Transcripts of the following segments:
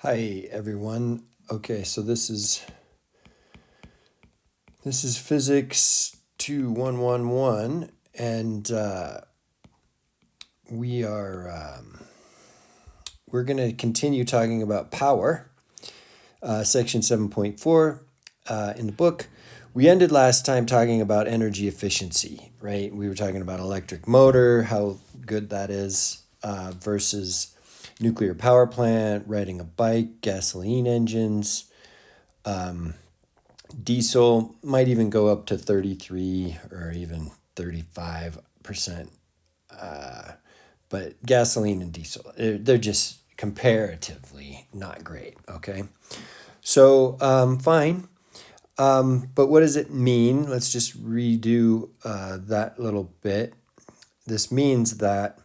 Hi everyone. Okay, so this is physics 2111 and we are we're going to continue talking about power. Section 7.4 in the book. We ended last time talking about energy efficiency, right? We were talking about electric motor, how good that is versus nuclear power plant, riding a bike, gasoline engines. Diesel might even go up to 33 or even 35%. But gasoline and diesel, they're just comparatively not great, okay? So, fine. But what does it mean? Let's just redo that little bit. This means that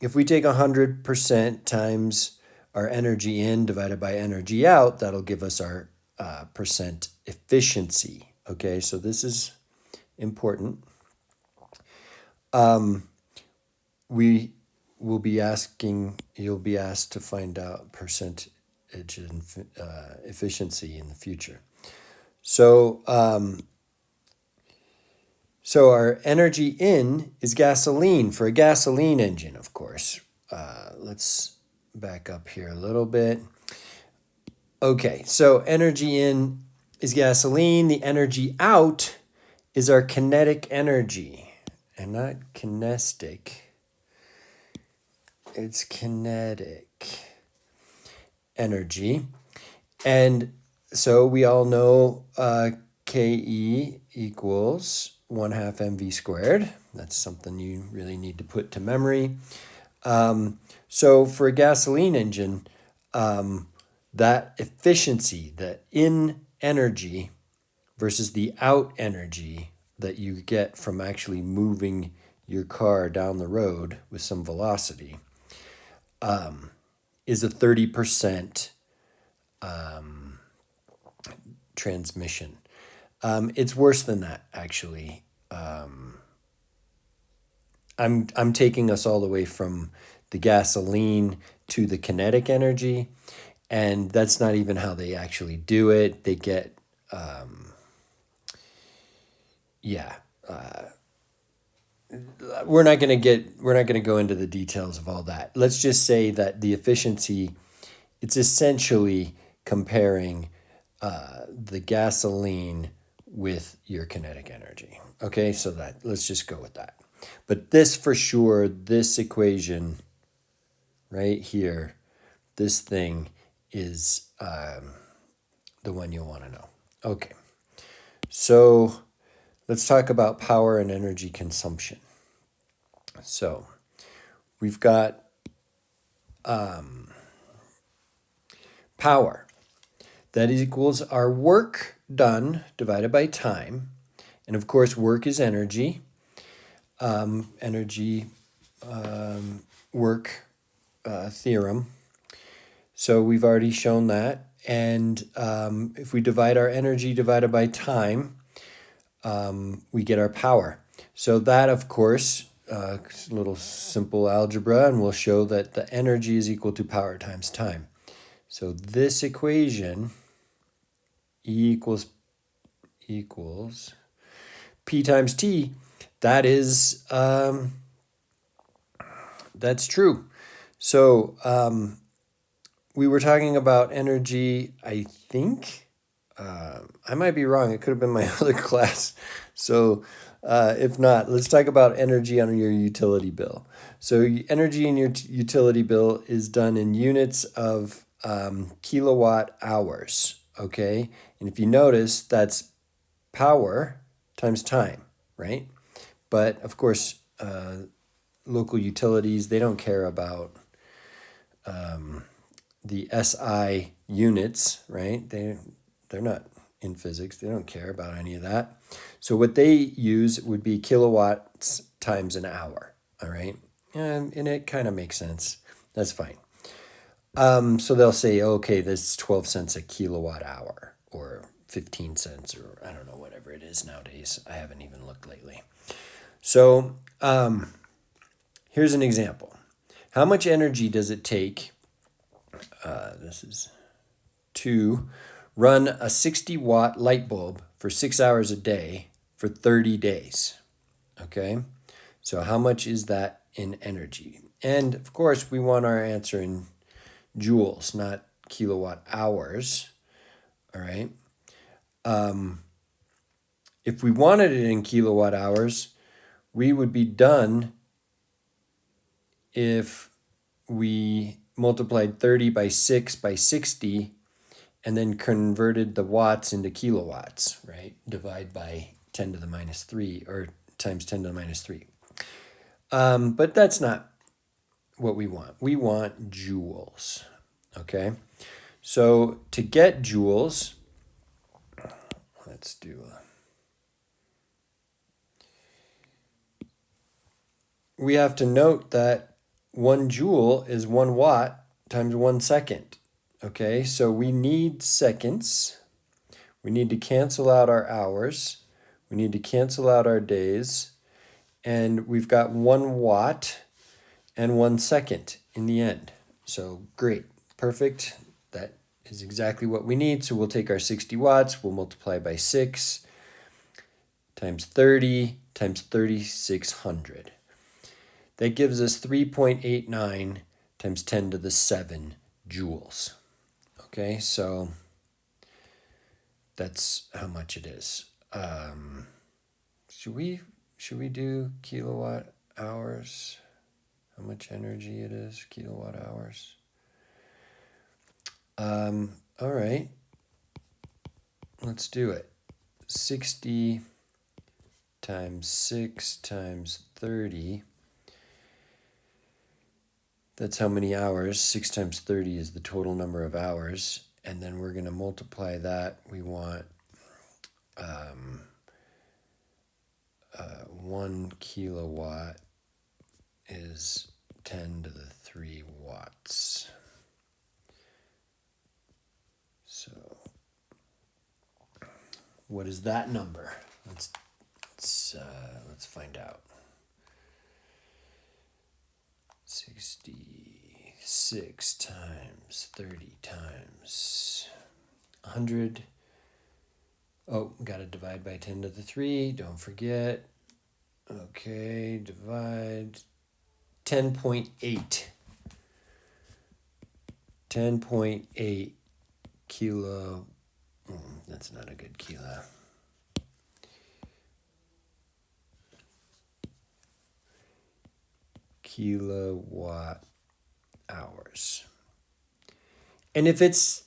if we take 100% times our energy in divided by energy out, that'll give us our percent efficiency. Okay, so this is important. We will be asking, you'll be asked to find out percentage efficiency in the future. So, so our energy in is gasoline for a gasoline engine, of course. Let's back up here a little bit. Okay, so energy in is gasoline. The energy out is our kinetic energy, and not kinestic. It's kinetic energy. And so we all know Ke equals 1/2 mv squared. That's something you really need to put to memory. So for a gasoline engine, that efficiency, the in energy versus the out energy that you get from actually moving your car down the road with some velocity, is a 30% transmission. It's worse than that, actually. I'm taking us all the way from the gasoline to the kinetic energy, and that's not even how they actually do it. They get, we're not going to go into the details of all that. Let's just say that the efficiency, it's essentially comparing the gasoline with your kinetic energy. Okay, so that let's just go with that. But this for sure, this equation right here, this thing is the one you'll want to know. Okay, so let's talk about power and energy consumption. So we've got power. That equals our work done divided by time. And of course, work is energy. Work theorem. So we've already shown that. And if we divide our energy divided by time, we get our power. So that, of course, a little simple algebra, and we'll show that the energy is equal to power times time. So this equation equals P times T. That is, that's true. So we were talking about energy, I think. I might be wrong. It could have been my other class. So if not, let's talk about energy on your utility bill. So energy in your utility bill is done in units of kilowatt hours, okay? And if you notice, that's power times time, right? But of course, local utilities, they don't care about the SI units, right? They're not in physics. They don't care about any of that. So what they use would be kilowatts times an hour, all right? And it kind of makes sense. That's fine. So they'll say, okay, this is 12 cents a kilowatt hour or 15 cents or I don't know, whatever it is nowadays. I haven't even looked lately. So here's an example. How much energy does it take this is 2, run a 60-watt light bulb for 6 hours a day for 30 days. Okay, so how much is that in energy? And of course, we want our answer in joules, not kilowatt hours. All right. If we wanted it in kilowatt hours, we would be done if we multiplied 30 by 6 by 60 and then converted the watts into kilowatts, right? Divide by 10 to the minus 3 or times 10 to the minus 3. But that's not what we want. We want joules, okay? So to get joules, let's do we have to note that 1 joule is 1 watt times 1 second. Okay, so we need seconds. We need to cancel out our hours. We need to cancel out our days. And we've got 1 watt and 1 second in the end. So great, perfect. That is exactly what we need. So we'll take our 60 watts, we'll multiply by 6 times 30 times 3,600. That gives us 3.89 times 10 to the 7 joules. Okay, so that's how much it is. Should we do kilowatt hours? How much energy it is, kilowatt hours? All right, let's do it. 60 times 6 times 30. That's how many hours. 6 times 30 is the total number of hours. And then we're going to multiply that. We want 1 kilowatt is 10 to the 3 watts. So what is that number? Let's find out. 66 times 30 times 100. Oh, got to divide by 10 to the 3. Don't forget. Okay, divide 10.8. 10.8 kilo. That's not a good kilo. Kilowatt hours. And if it's,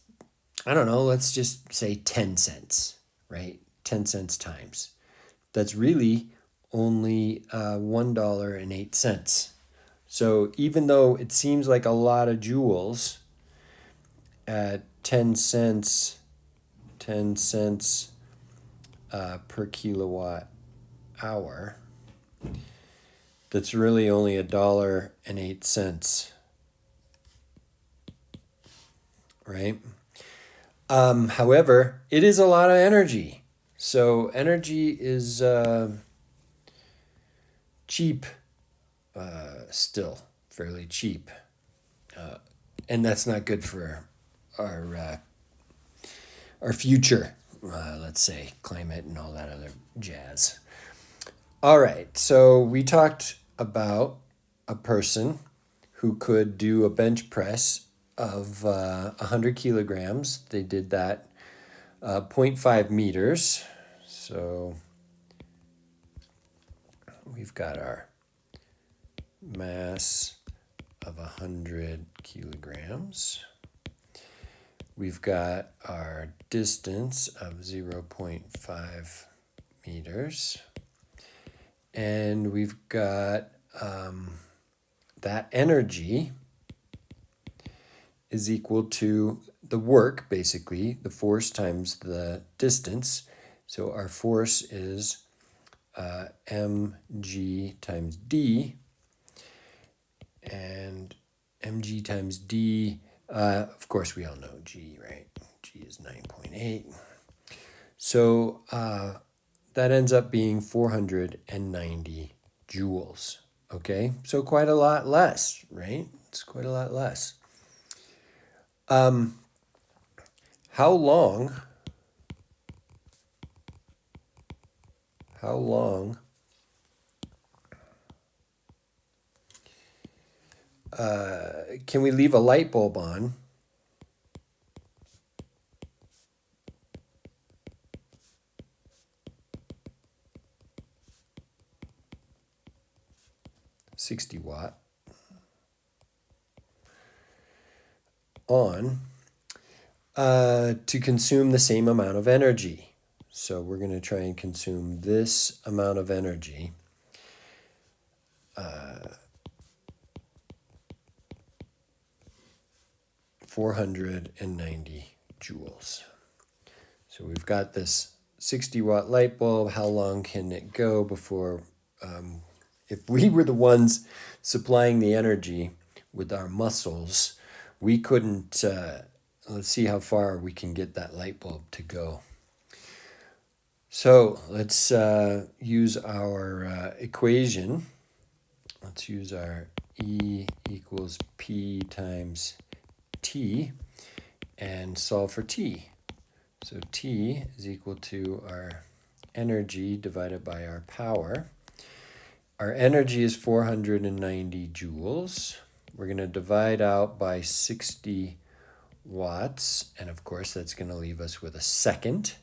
I don't know, let's just say 10 cents, right? 10 cents times. That's really only $1.08. So even though it seems like a lot of joules, at 10 cents per kilowatt hour, that's really only $1.08, right? However, it is a lot of energy. So energy is cheap, still fairly cheap, and that's not good for our future. Let's say climate and all that other jazz. All right, so we talked about a person who could do a bench press of 100 kilograms. They did that 0.5 meters. So we've got our mass of 100 kilograms. We've got our distance of 0.5 meters. And we've got that energy is equal to the work, basically, the force times the distance. So our force is mg times d. And mg times d, of course, we all know g, right? G is 9.8. So that ends up being 490 joules, okay? So quite a lot less, right? It's quite a lot less. How long can we leave a light bulb on (60 watt) on to consume the same amount of energy? So we're going to try and consume this amount of energy. 490 joules. So we've got this 60-watt light bulb. How long can it go before, if we were the ones supplying the energy with our muscles, we couldn't, let's see how far we can get that light bulb to go. So let's use our equation. Let's use our E equals P times T and solve for T. So T is equal to our energy divided by our power. Our energy is 490 joules. We're going to divide out by 60 watts. And of course, that's going to leave us with a second.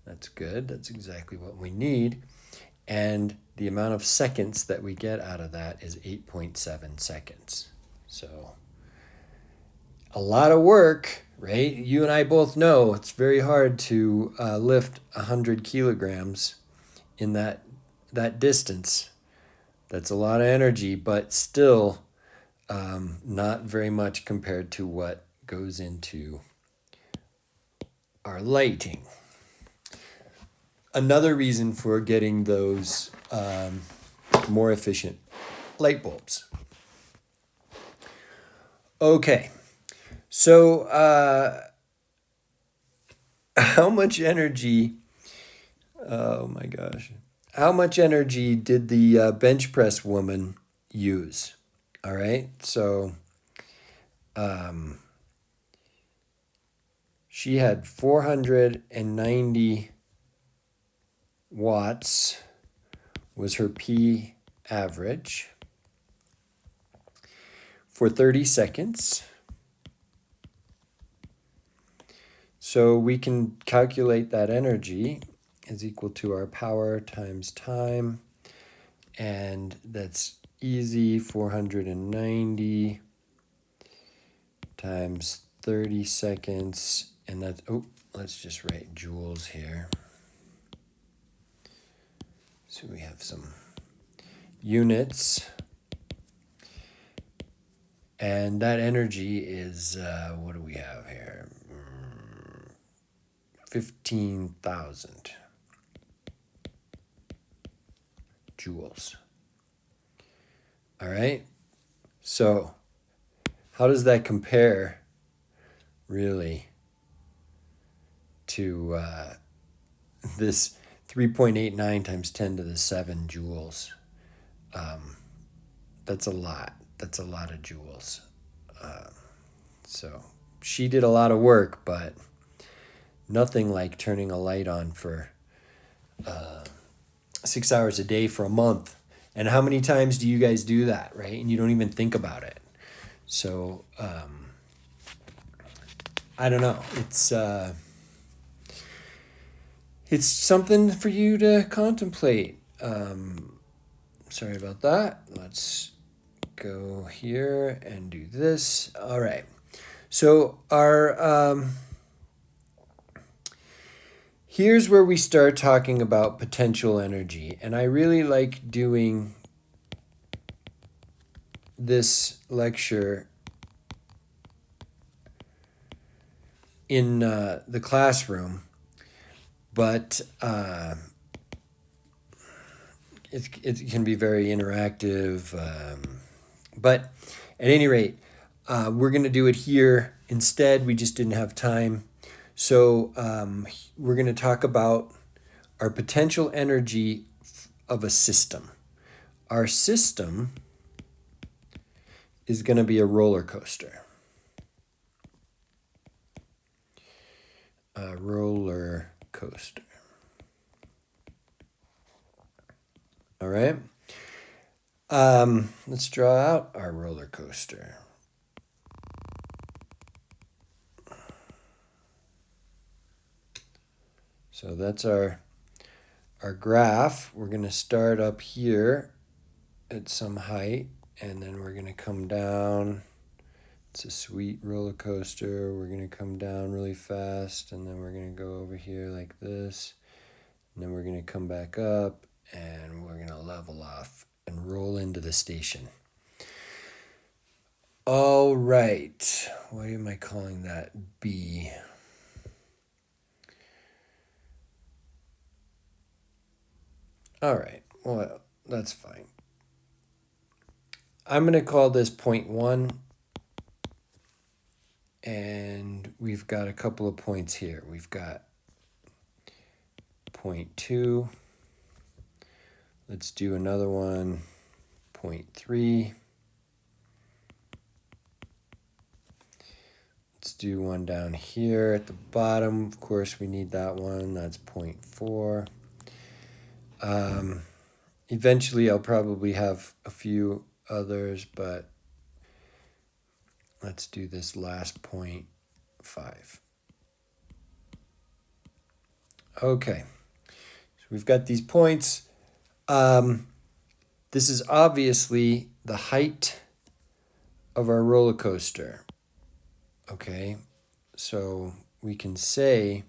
That's good. That's exactly what we need. And the amount of seconds that we get out of that is 8.7 seconds. So a lot of work, right? You and I both know it's very hard to lift 100 kilograms in that distance. That's a lot of energy, but still not very much compared to what goes into our lighting. Another reason for getting those more efficient light bulbs. Okay, so how much energy, oh my gosh, how much energy did the bench press woman use? All right, so she had 490 watts was her P average for 30 seconds. So we can calculate that energy is equal to our power times time, and that's easy. 490 times 30 seconds, and that's, let's just write joules here. So we have some units. And that energy is, what do we have here? 15,000 joules. All right. So how does that compare really to this 3.89 times 10 to the 7 joules? That's a lot. That's a lot of joules. So she did a lot of work, but nothing like turning a light on for 6 hours a day for a month. And how many times do you guys do that, right? And you don't even think about it. So I don't know. It's something for you to contemplate. Sorry about that. Let's go here and do this. All right. So our here's where we start talking about potential energy. And I really like doing this lecture in the classroom, but it can be very interactive. But at any rate, we're going to do it here instead. We just didn't have time. So we're going to talk about our potential energy of a system. Our system is going to be a roller coaster. roller coaster. All right. Let's draw out our roller coaster. So that's our graph. We're going to start up here at some height, and then we're going to come down. It's a sweet roller coaster. We're going to come down really fast, and then we're going to go over here like this, and then we're going to come back up, and we're going to level off and roll into the station. All right. What am I calling that? B. All right. Well, that's fine. I'm going to call this point 1. And we've got a couple of points here. We've got point 2. Let's do another one, point 3. Let's do one down here at the bottom. Of course, we need that one. That's point 4. Eventually, I'll probably have a few others, but let's do this last point 5. Okay, so we've got these points. This is obviously the height of our roller coaster. Okay, so we can say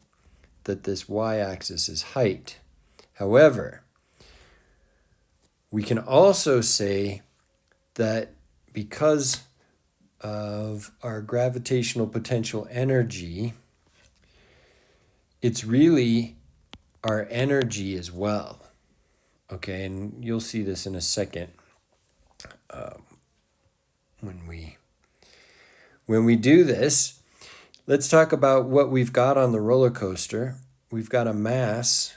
that this y-axis is height. However, we can also say that because of our gravitational potential energy, it's really our energy as well. Okay, and you'll see this in a second when we do this. Let's talk about what we've got on the roller coaster. We've got a mass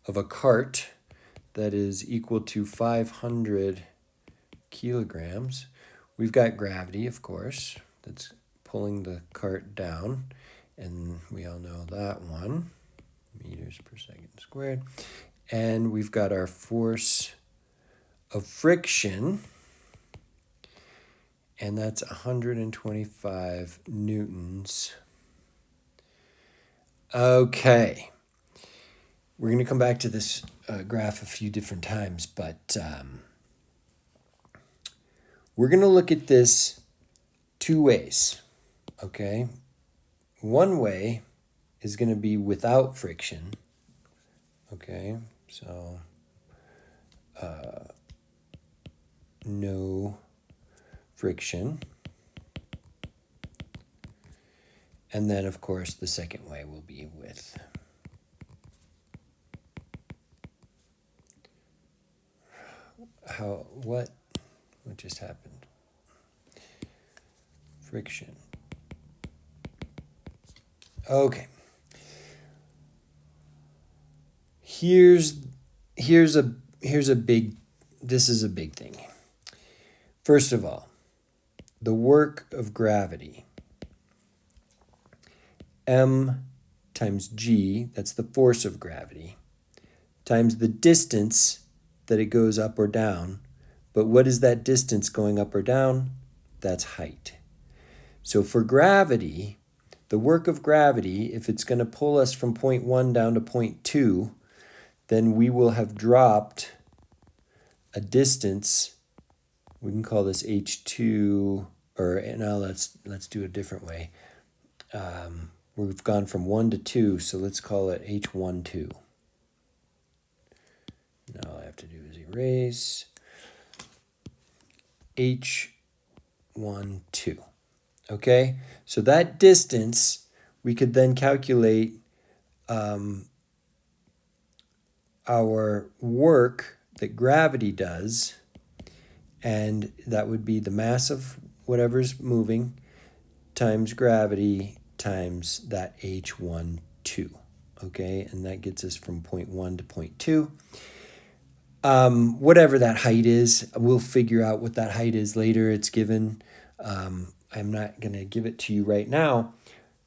of a cart that is equal to 500 kilograms. We've got gravity, of course, that's pulling the cart down, and we all know that one, meters per second squared. And we've got our force of friction, and that's 125 newtons. Okay. We're going to come back to this graph a few different times, but we're going to look at this 2 ways, okay? One way is going to be without friction, okay? So, no friction. And then, of course, the second way will be with. What just happened? Friction. Okay. This is a big thing. First of all, the work of gravity. M times G, that's the force of gravity, times the distance that it goes up or down. But what is that distance going up or down? That's height. So for gravity, the work of gravity, if it's going to pull us from point 1 down to point 2, then we will have dropped a distance. We can call this H2, or now let's do a different way. We've gone from 1 to 2, so let's call it H12. Now all I have to do is erase H12. Okay, so that distance, we could then calculate our work that gravity does, and that would be the mass of whatever's moving times gravity times that H12. Okay, and that gets us from point 1 to point 2. Whatever that height is, we'll figure out what that height is later. It's given. I'm not going to give it to you right now.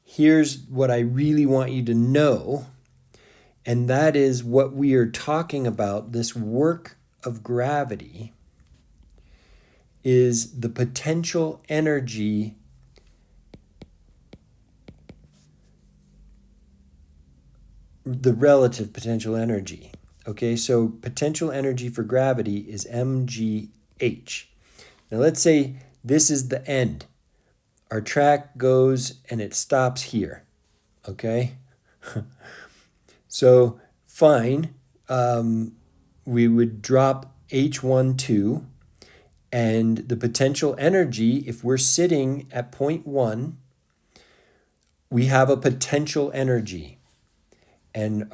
here's what I really want you to know, and that is what we are talking about. This work of gravity is the potential energy the relative potential energy. Okay, so potential energy for gravity is mgh. Now let's say this is the end. Our track goes and it stops here. Okay, so fine. We would drop h12, and the potential energy, if we're sitting at point 1, we have a potential energy. And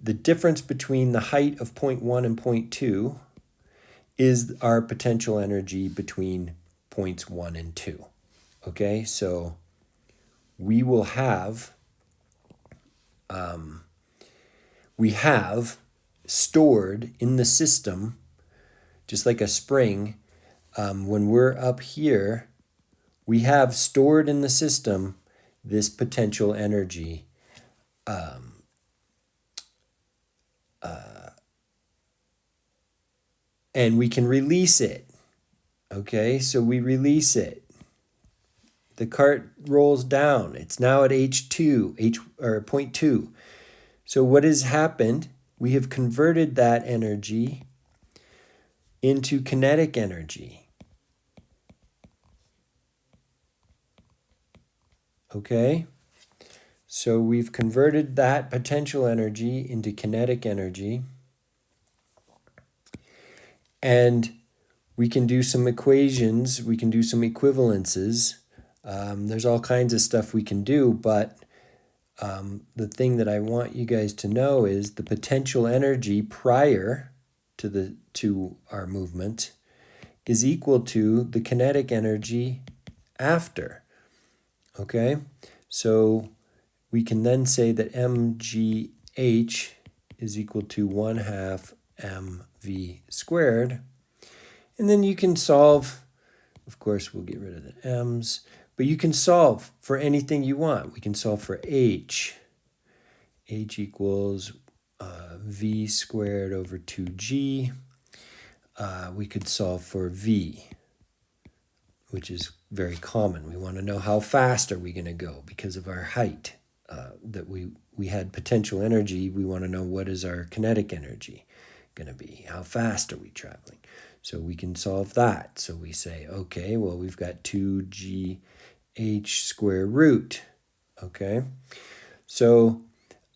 the difference between the height of point 1 and point 2 is our potential energy between points 1 and 2. Okay, so we will have, we have stored in the system, just like a spring, when we're up here, we have stored in the system this potential energy. And we can release it. Okay, so we release it. The cart rolls down. It's now at H2, point 2. So what has happened? We have converted that energy into kinetic energy. Okay? So we've converted that potential energy into kinetic energy. And we can do some equations, we can do some equivalences. There's all kinds of stuff we can do, but the thing that I want you guys to know is the potential energy prior to our movement is equal to the kinetic energy after. Okay, so we can then say that mgh is equal to 1/2 mv squared. And then you can solve, of course, we'll get rid of the m's, but you can solve for anything you want. We can solve for h. H equals v squared over 2g. We could solve for v, which is very common. We want to know how fast are we going to go because of our height. That we had potential energy. We want to know what is our kinetic energy going to be. How fast are we traveling? So we can solve that. So we say, okay, well, we've got 2gh square root. Okay, so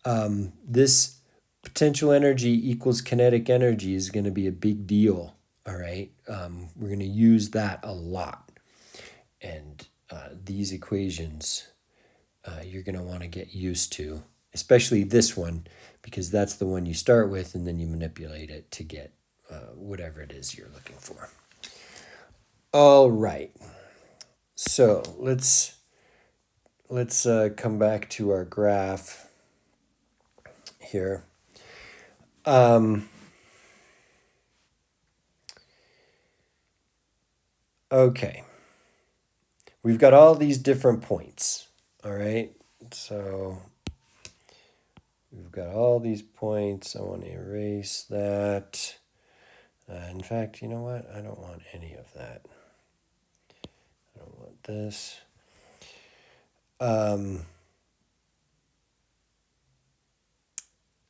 this potential energy equals kinetic energy is going to be a big deal. All right, we're going to use that a lot. And these equations you're going to want to get used to, especially this one, because that's the one you start with and then you manipulate it to get whatever it is you're looking for. All right, so let's come back to our graph here. Okay, we've got all these different points. All right, so we've got all these points. I want to erase that. In fact, you know what? I don't want any of that. I don't want this. I'm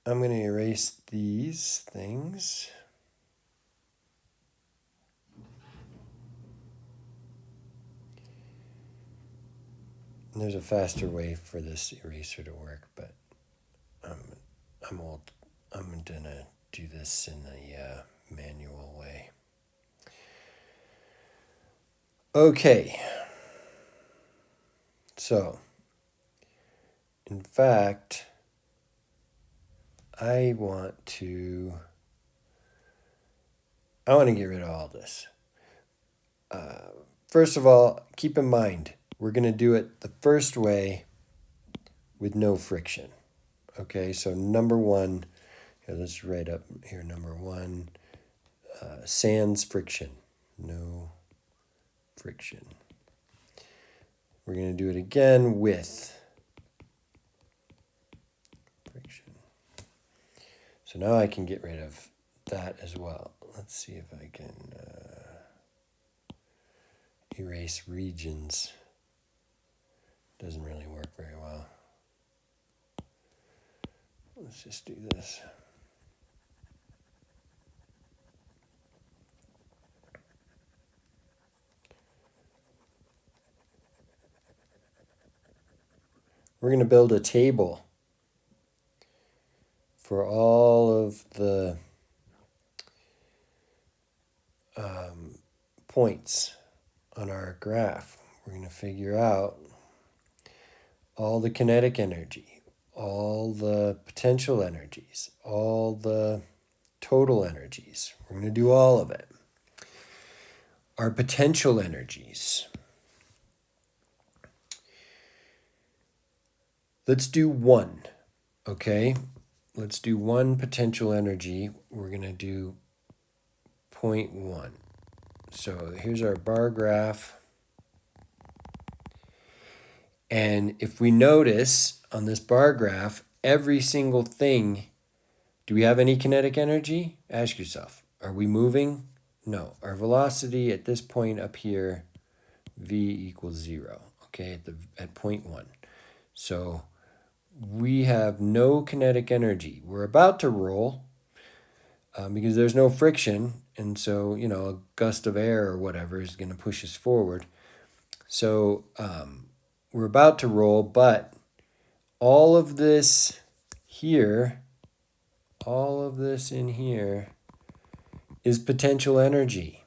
going to erase these things. And there's a faster way for this eraser to work, but I'm old. I'm going to do this in the manual way. Okay. So, in fact, I want to get rid of all this. First of all, keep in mind, we're going to do it the first way with no friction. Okay, so number 1, here, let's write up here, number 1, sans friction, no friction. We're going to do it again with So now I can get rid of that as well. Let's see if I can erase regions. Doesn't really work very well. Let's just do this. We're going to build a table for all of the points on our graph. We're going to figure out all the kinetic energy, all the potential energies, all the total energies. We're going to do all of it. Our potential energies. Let's do one, okay? Let's do one potential energy. We're going to do 0.1. So here's our bar graph. And if we notice on this bar graph, every single thing, do we have any kinetic energy? Ask yourself, are we moving? No. Our velocity at this point up here, v equals 0, okay, at 0.1. So we have no kinetic energy. We're about to roll because there's no friction, and so, you know, a gust of air or whatever is going to push us forward. So we're about to roll, but all of this here, all of this in here is potential energy.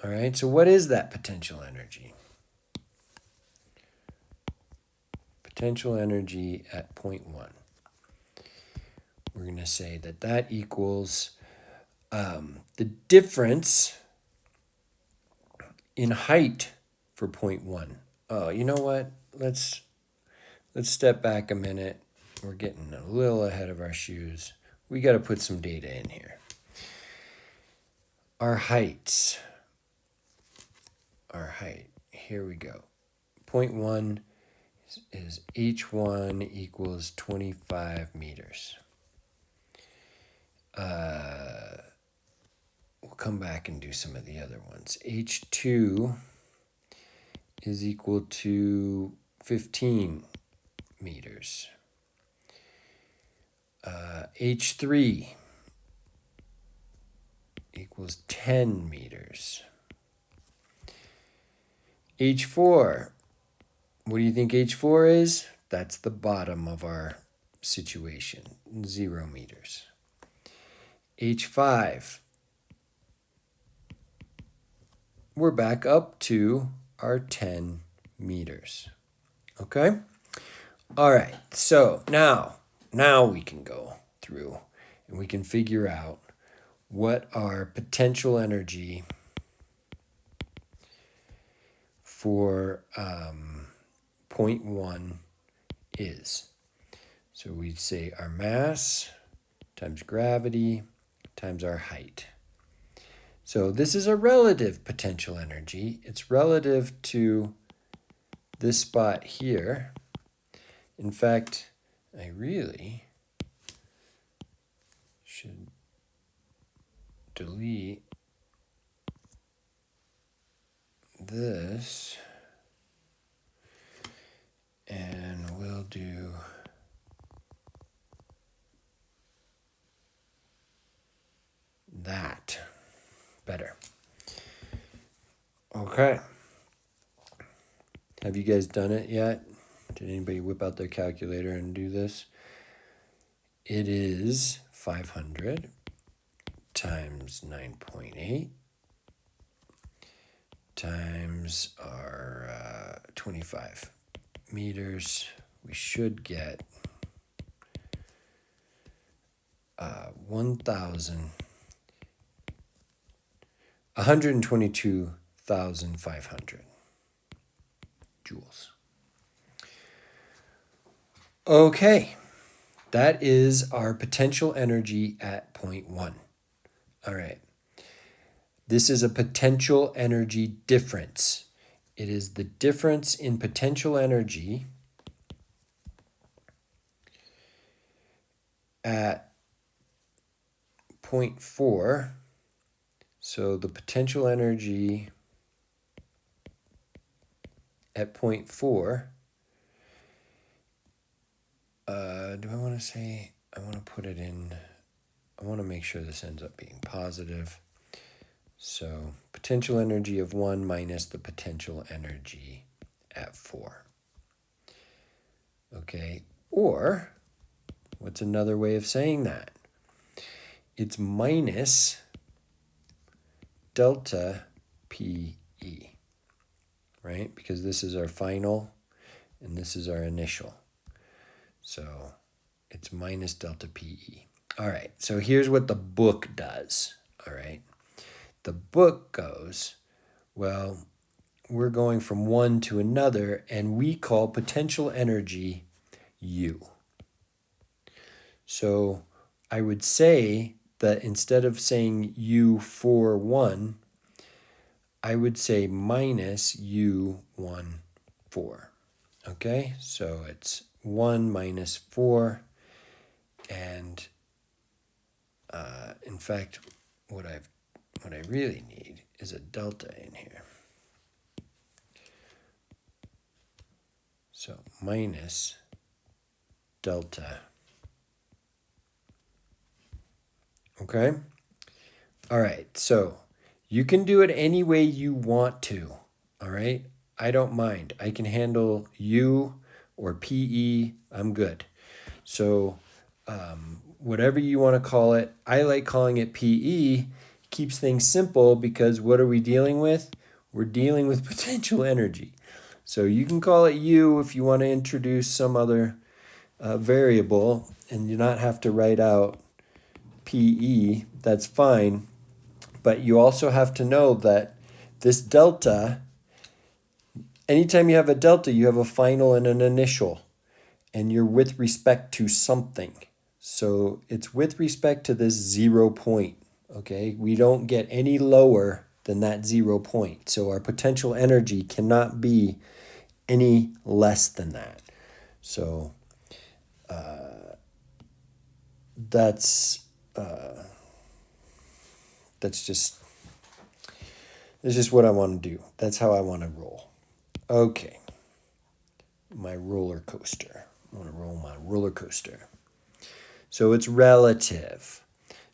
All right, so what is that potential energy? Potential energy at 0.1. We're going to say that that equals the difference in height for 0.1. Oh, you know what? Let's step back a minute. We're getting a little ahead of our shoes. We got to put some data in here. Our heights. Our height. Here we go. 0.1 is h1 equals 25 meters. We'll come back and do some of the other ones. h2 is equal to 15 meters. h3 equals 10 meters. h4, what do you think h4 is? That's the bottom of our situation, 0 meters. h5, we're back up to our 10 meters. Okay? All right, so now we can go through and we can figure out what our potential energy for 0.1 is. So we'd say our mass times gravity times our height. So this is a relative potential energy. It's relative to this spot here. In fact, I really should delete this, and we'll do that. Better. Okay. Have you guys done it yet? Did anybody whip out their calculator and do this? It is 500 times 9.8 times our 25 meters. We should get 122,500 joules. Okay, that is our potential energy at 0.1. All right, this is a potential energy difference. It is the difference in potential energy at point 4, so the potential energy at point 4, do I want to say, I want to put it in, I want to make sure this ends up being positive. So potential energy of 1 minus the potential energy at 4. Okay, or what's another way of saying that? It's minus delta PE, right? Because this is our final and this is our initial. So it's minus delta PE. All right, so here's what the book does, all right? The book goes, well, we're going from one to another, and we call potential energy U. So I would say that instead of saying U for 1, I would say minus U1 4. Okay, so it's 1 minus 4, and in fact, what I really need is a delta in here. So minus delta. Okay? All right, so you can do it any way you want to. All right? I don't mind. I can handle U or PE. I'm good. So whatever you want to call it, I like calling it PE. Keeps things simple because what are we dealing with? We're dealing with potential energy. So you can call it U if you want to introduce some other variable and you not have to write out PE. That's fine. But you also have to know that this delta, anytime you have a delta, you have a final and an initial. And you're with respect to something. So it's with respect to this 0 point. Okay, we don't get any lower than that 0 point. So our potential energy cannot be any less than that. So that's just what I want to do. That's how I want to roll. Okay, my roller coaster. I want to roll my roller coaster. So it's relative.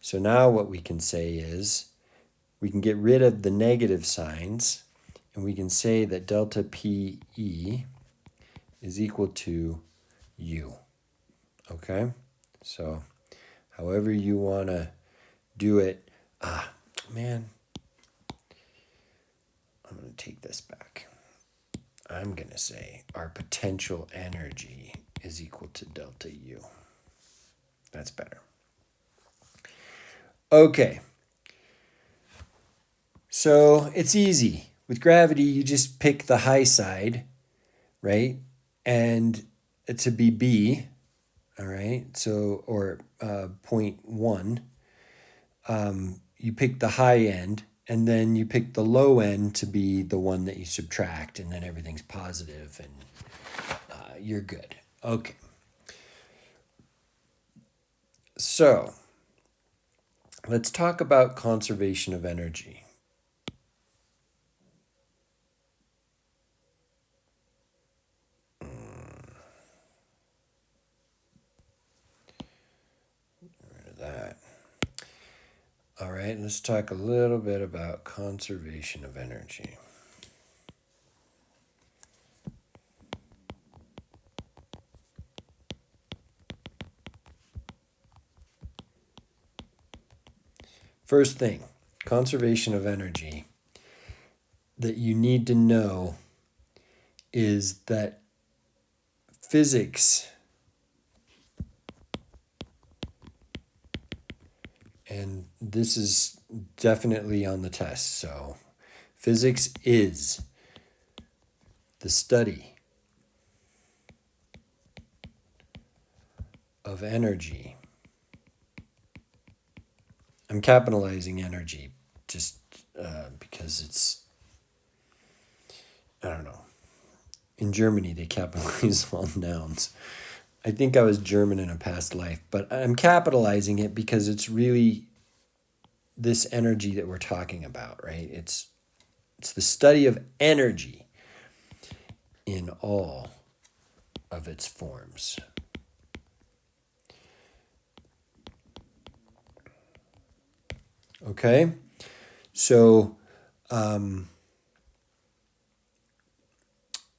So now what we can say is we can get rid of the negative signs and we can say that delta PE is equal to U. Okay? So however you want to do it. Man. I'm going to take this back. I'm going to say our potential energy is equal to delta U. That's better. Okay. So it's easy. With gravity, you just pick the high side, right? And to be B, all right? So, or 0.1. You pick the high end, and then you pick the low end to be the one that you subtract, and then everything's positive, and you're good. Okay. So, let's talk about conservation of energy. Get rid of that. All right, let's talk a little bit about conservation of energy. First thing, conservation of energy that you need to know is that physics and this is definitely on the test. So physics is the study of energy. I'm capitalizing energy just because it's, I don't know. In Germany, they capitalize all nouns. I think I was German in a past life, but I'm capitalizing it because it's really this energy that we're talking about, right? It's the study of energy in all of its forms. Okay? So,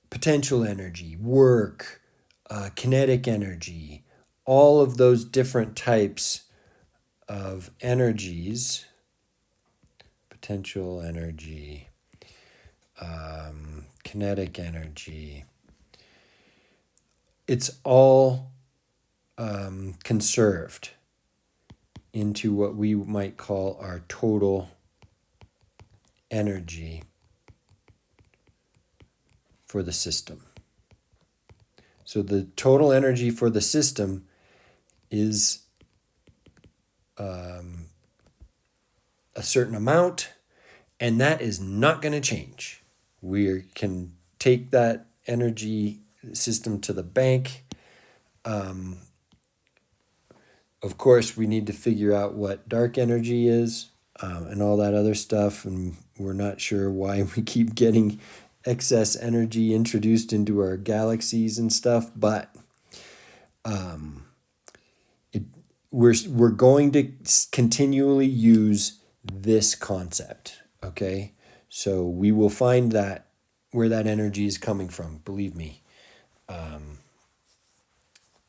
potential energy, work, kinetic energy, all of those different types of energies, potential energy, kinetic energy, it's all conserved into what we might call our total energy for the system. So the total energy for the system is a certain amount, and that is not going to change. We can take that energy system to the bank. Of course, we need to figure out what dark energy is and all that other stuff, and we're not sure why we keep getting excess energy introduced into our galaxies and stuff, but we're going to continually use this concept, okay? So we will find that where that energy is coming from, believe me.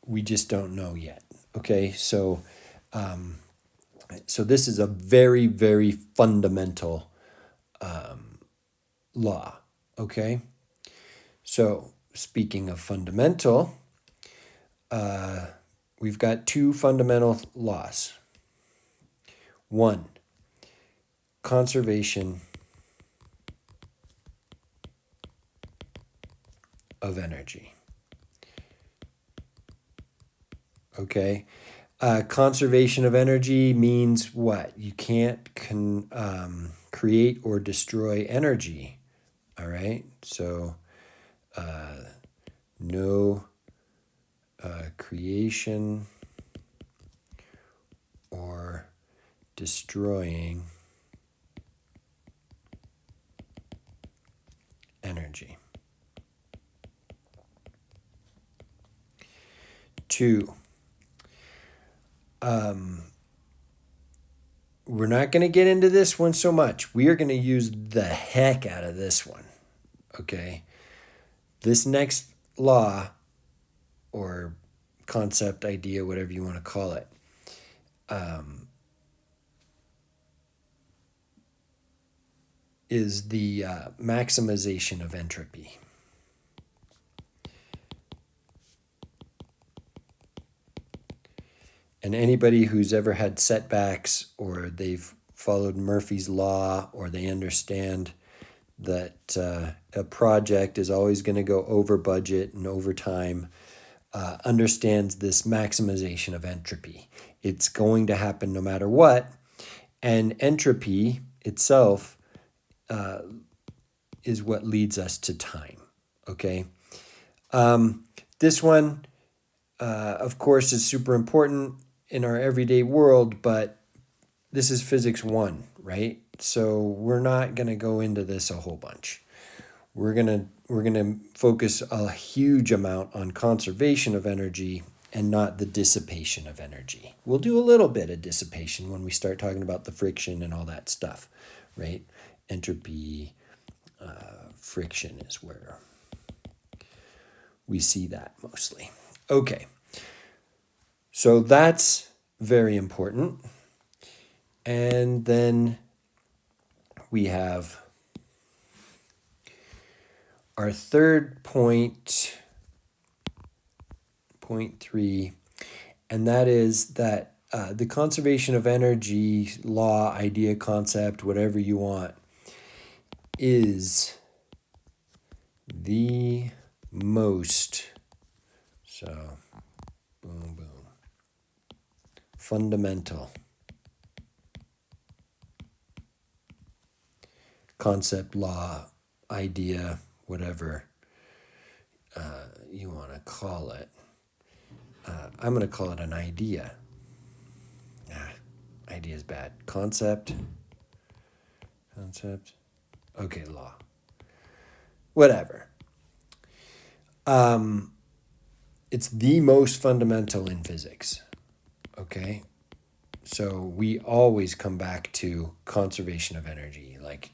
We just don't know yet, okay? So this is a very, very fundamental law, okay? So speaking of fundamental, we've got two fundamental laws. One, conservation of energy. Okay? Conservation of energy means what? You can't create or destroy energy. All right? So, no creation or destroying energy. Two, we're not going to get into this one so much. We are going to use the heck out of this one. Okay? This next law or concept, idea, whatever you want to call it, is the maximization of entropy. And anybody who's ever had setbacks or they've followed Murphy's Law or they understand that a project is always going to go over budget and over time, understands this maximization of entropy. It's going to happen no matter what. And entropy itself is what leads us to time. Okay? This one, of course, is super important in our everyday world, but this is physics 1, right? So we're not going to go into this a whole bunch. We're going to focus a huge amount on conservation of energy and not the dissipation of energy. We'll do a little bit of dissipation when we start talking about the friction and all that stuff, right? Entropy, friction is where we see that mostly. Okay. So that's very important. And then we have our third point, point 3, and that is that the conservation of energy law, idea, concept, whatever you want, is the most, so boom, boom, fundamental concept, law, idea, whatever you want to call it. I'm going to call it an idea. idea is bad. Concept. Okay, law. Whatever. It's the most fundamental in physics. Okay? So we always come back to conservation of energy. Like,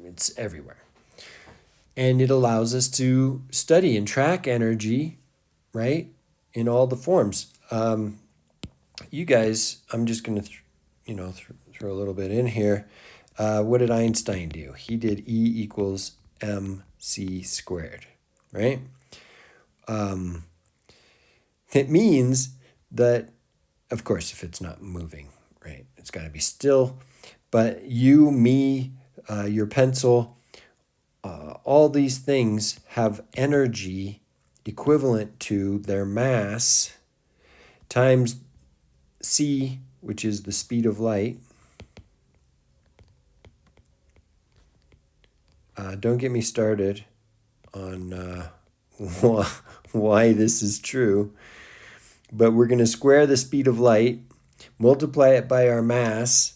it's everywhere. And it allows us to study and track energy, right? In all the forms. You guys, I'm just going to, throw a little bit in here. What did Einstein do? He did E equals mc squared, right? It means that, of course, if it's not moving, right, it's got to be still. But you, me, your pencil, all these things have energy equivalent to their mass times c, which is the speed of light. Don't get me started on why this is true. But we're going to square the speed of light, multiply it by our mass,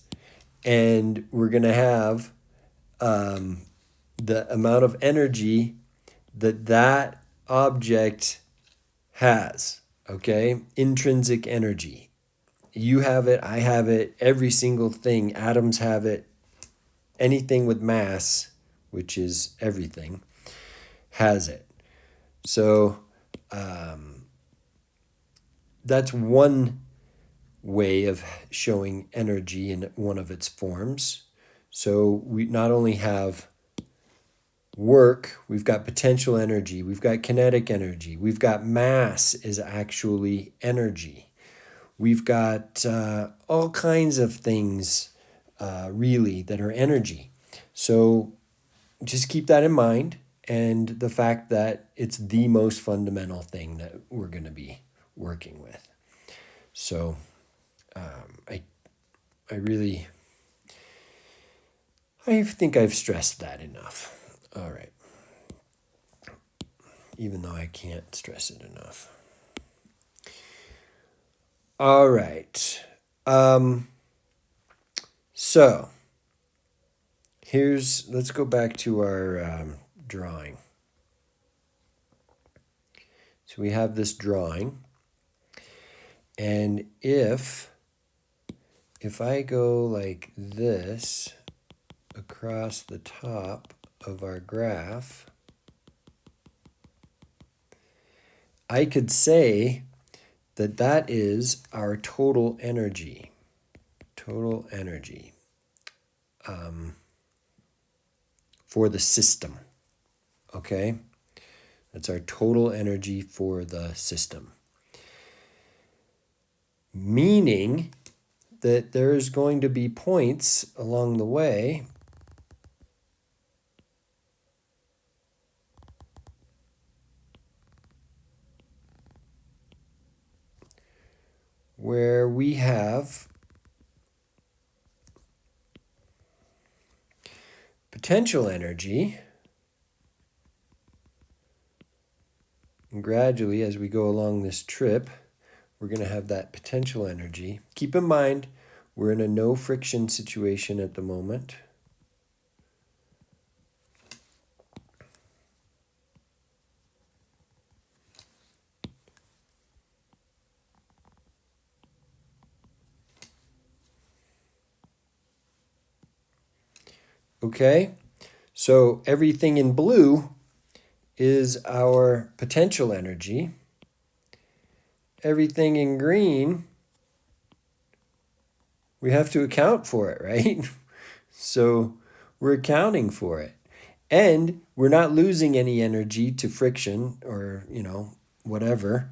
and we're going to have the amount of energy that object has, okay? Intrinsic energy. You have it, I have it, every single thing, atoms have it, anything with mass, which is everything, has it. So that's one way of showing energy in one of its forms. So we not only have work, we've got potential energy, we've got kinetic energy, we've got mass is actually energy. We've got all kinds of things really that are energy. So just keep that in mind, and the fact that it's the most fundamental thing that we're going to be working with. So I think I've stressed that enough. All right. Even though I can't stress it enough. All right. So let's go back to our drawing. So we have this drawing, and if I go like this across the top of our graph, I could say that is our total energy. Total energy for the system. Okay? That's our total energy for the system. Meaning that there's going to be points along the way where we have potential energy, and gradually as we go along this trip, we're going to have that potential energy. Keep in mind, we're in a no friction situation at the moment. Okay, so everything in blue is our potential energy. Everything in green, we have to account for it, right? So we're accounting for it. And we're not losing any energy to friction or, whatever.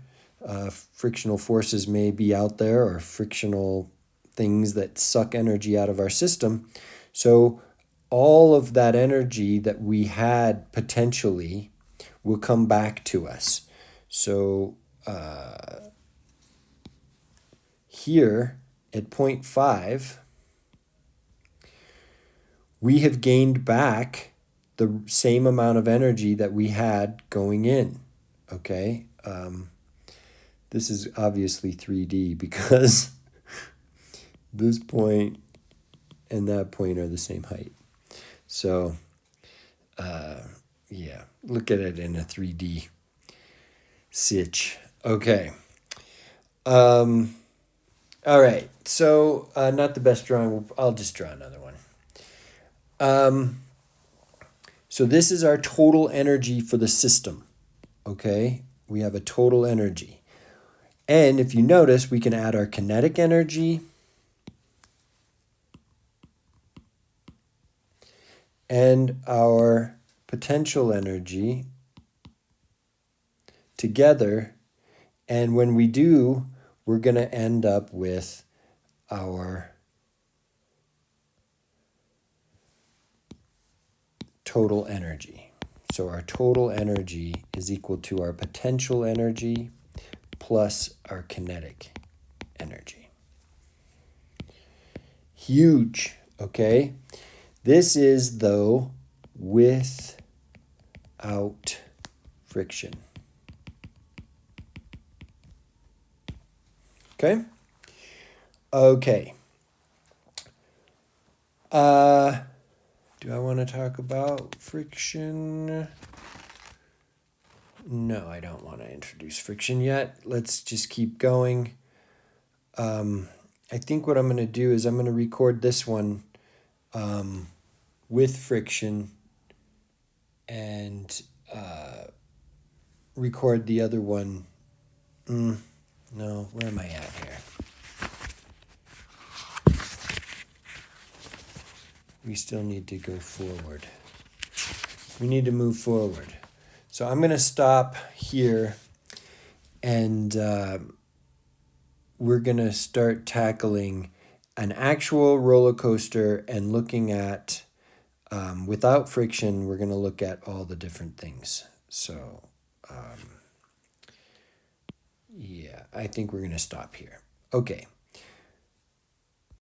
Frictional forces may be out there, or frictional things that suck energy out of our system. So all of that energy that we had potentially will come back to us. So here at 0.5, we have gained back the same amount of energy that we had going in, okay? This is obviously 3D because this point and that point are the same height. So, yeah, look at it in a 3D sitch. Okay. All right. So, not the best drawing. I'll just draw another one. So this is our total energy for the system. Okay. We have a total energy. And if you notice, we can add our kinetic energy and our potential energy together. And when we do, we're going to end up with our total energy. So our total energy is equal to our potential energy plus our kinetic energy. Huge, okay? This is, though, without friction. Okay? Okay. Do I want to talk about friction? No, I don't want to introduce friction yet. Let's just keep going. I think what I'm going to do is I'm going to record this one with friction and record the other one. No, where am I at here? We still need to go forward. We need to move forward. So I'm going to stop here and we're going to start tackling an actual roller coaster and looking at, without friction, we're going to look at all the different things. So, yeah, I think we're going to stop here. Okay.